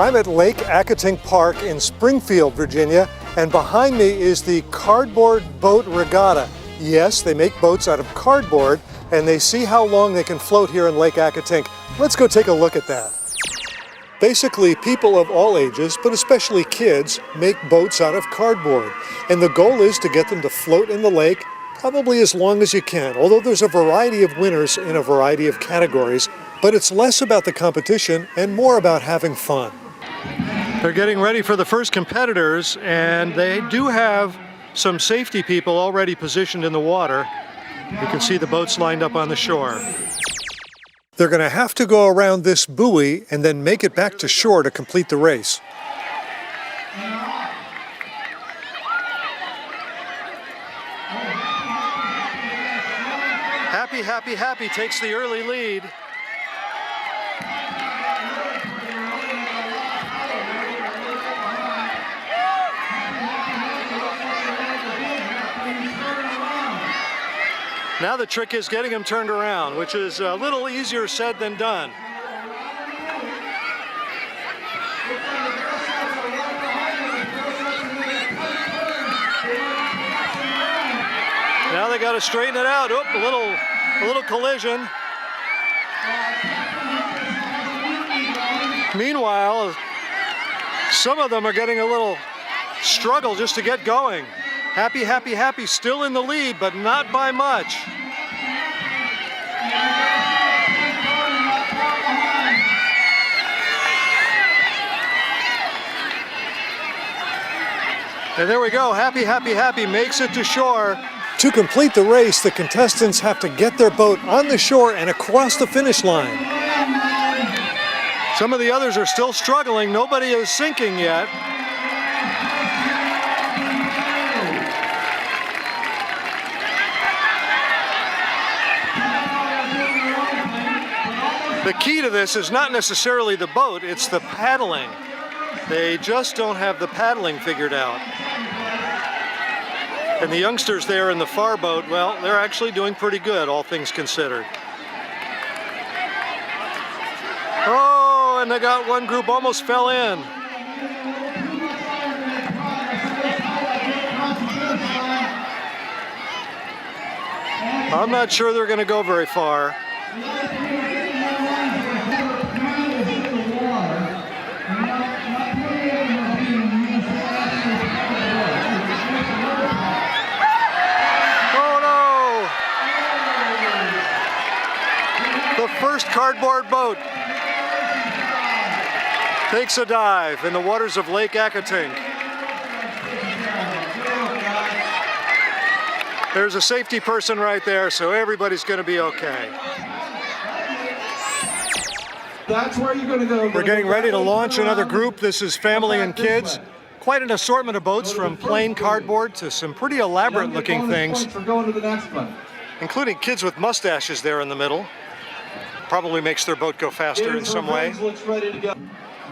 I'm at Lake Accotink Park in Springfield, Virginia, and behind me is the Cardboard Boat Regatta. Yes, they make boats out of cardboard, and they see how long they can float here in Lake Accotink. Let's go take a look at that. Basically, people of all ages, but especially kids, make boats out of cardboard. And the goal is to get them to float in the lake probably as long as you can, although there's a variety of winners in a variety of categories. But it's less about the competition and more about having fun. They're getting ready for the first competitors, and they do have some safety people already positioned in the water. You can see the boats lined up on the shore. They're going to have to go around this buoy and then make it back to shore to complete the race. Happy, Happy, Happy takes the early lead. Now the trick is getting them turned around, which is a little easier said than done. Now they got to straighten it out. Oop, a little collision. Meanwhile, some of them are getting a little struggle just to get going. Happy, Happy, Happy still in the lead, but not by much. And there we go, Happy, Happy, Happy makes it to shore. To complete the race, the contestants have to get their boat on the shore and across the finish line. Some of the others are still struggling. Nobody is sinking yet. The key to this is not necessarily the boat, it's the paddling. They just don't have the paddling figured out. And the youngsters there in the far boat, well, they're actually doing pretty good, all things considered. Oh, and they got one group almost fell in. I'm not sure they're going to go very far. First cardboard boat takes a dive in the waters of Lake Accotink. There's a safety person right there, so everybody's going to be okay. That's where you're going to go. We're getting ready to launch another group. This is family and kids. Quite an assortment of boats, from plain cardboard to some pretty elaborate looking things, including kids with mustaches there in the middle. Probably makes their boat go faster in some way. Looks ready to go.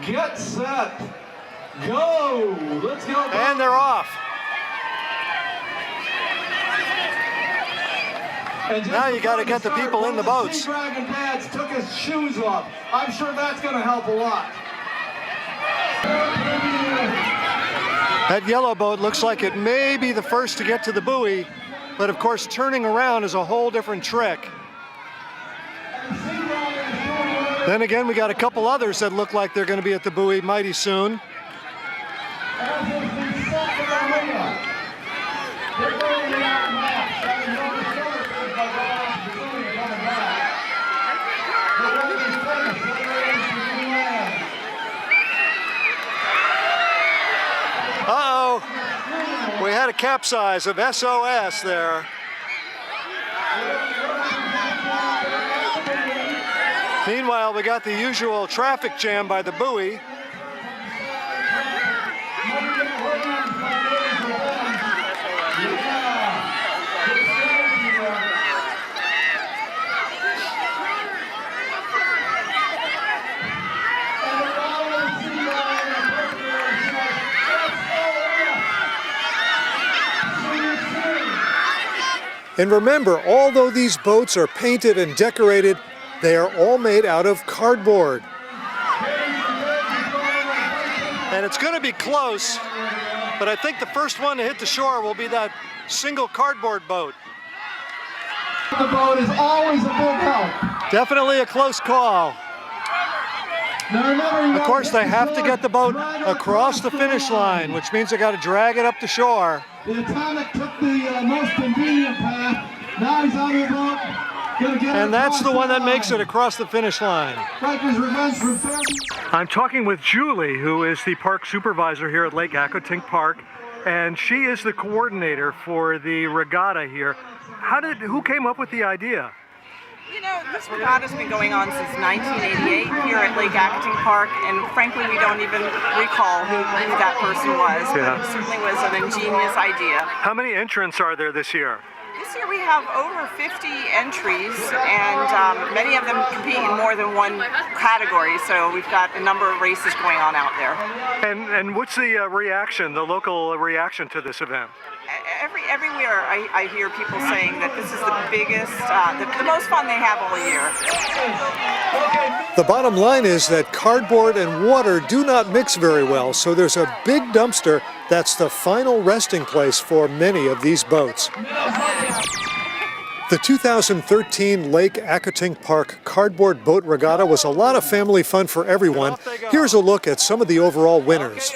Get set. Go. Let's go. And they're off. Now you got to get the people in the boats. Dragon Pads took his shoes off. I'm sure that's going to help a lot. That yellow boat looks like it may be the first to get to the buoy, but of course turning around is a whole different trick. Then again, we got a couple others that look like they're going to be at the buoy mighty soon. Uh-oh, we had a capsize of SOS there. Meanwhile, we got the usual traffic jam by the buoy. And remember, although these boats are painted and decorated, they are all made out of cardboard. And it's going to be close, but I think the first one to hit the shore will be that single cardboard boat. The boat is always a big help. Definitely a close call. Now remember, Of course, they have to get the boat across the finish line, which means they got to drag it up the shore. The Atomic took the most convenient path. Now he's on the boat. And that's the one that makes it across the finish line. I'm talking with Julie, who is the park supervisor here at Lake Accotink Park, and she is the coordinator for the regatta here. Who came up with the idea? You know, this regatta's been going on since 1988 here at Lake Accotink Park, and frankly, we don't even recall who that person was. Yeah. But it certainly was an ingenious idea. How many entrants are there this year? This year we have over 50 entries, and many of them compete in more than one category, so we've got a number of races going on out there. And what's the reaction, the local reaction to this event? Everywhere I hear people saying that this is the biggest, the most fun they have all year. The bottom line is that cardboard and water do not mix very well, so there's a big dumpster that's the final resting place for many of these boats. The 2013 Lake Accotink Park Cardboard Boat Regatta was a lot of family fun for everyone. Here's a look at some of the overall winners.